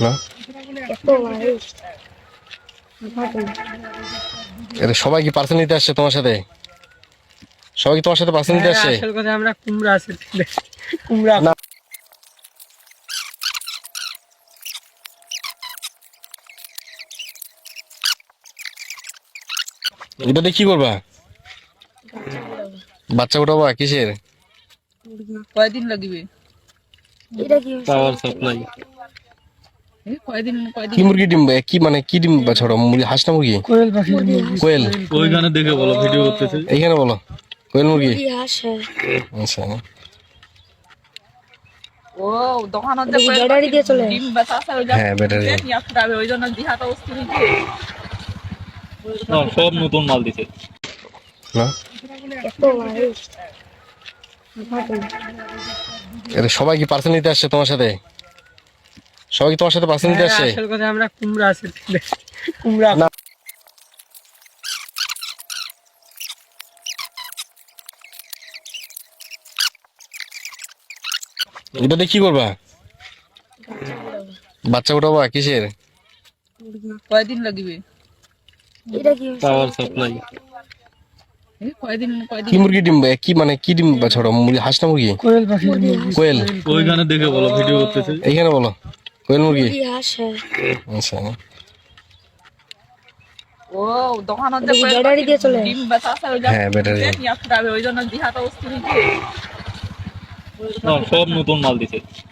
না এটা সবাই কি পার্সেল নিতে আসছে তোমার সাথে? সবাই কি তোমার সাথে পার্সেল নিতে আসছে? আসল কথা আমরা কুমড়া আছে কুমড়া না। এটা দিয়ে কি করবা? বাচ্চা উঠাবা কিসের? কয়দিন লাগবে? এটা কি পাওয়ার সাপ্লাই। কয়দিন কি মুরগি ডিম কি মানে কি ডিম ছড়ো মুরগি হাঁস না মুরগি? কোয়েল পাখি কোয়েল। ওইখানে দেখে বলো, ভিডিও করতেছে। এইখানে বলো কোয়েল মুরগি। হাসে আচ্ছা ও দোকানে দেখি ব্যাটারি দিয়ে চলে। ডিম বাতা আছে ওই হ্যাঁ, ব্যাটারি। নিয়ে আসতে হবে, ওই জন্য দিহাটা অস্থির হয়েছে। সব নতুন মাল দিছে। না এটা সবাই কি পার্সেল নিতে আসছে তোমার সাথে? সবাই কি তোমার সাথে পার্সেল নিতে আসছে? আসল কথা আমরা কুমড়া আছে কুমড়া না। এটা দিয়ে কি করবা? বাচ্চা উঠাবা কিসের? কয়দিন লাগবে? এটা কি পাওয়ার সাপ্লাই। কয়দিন কি মুরগি ডিম কি মানে কি ডিম ছড়ো মুরগি হাঁস না মুরগি? কোয়েল পাখি কোয়েল। ওইখানে দেখে বলো, ভিডিও করতেছে। এইখানে বলো কোয়েল মুরগি। হাসে আচ্ছা ও দোকানে দেখি ব্যাটারি দিয়ে চলে। ডিম বাতা আছে ওই হ্যাঁ, ব্যাটারি। নিয়ে আসতে হবে, ওই জন্য দিহাটা অস্থির হয়েছে। সব নতুন মাল দিছে।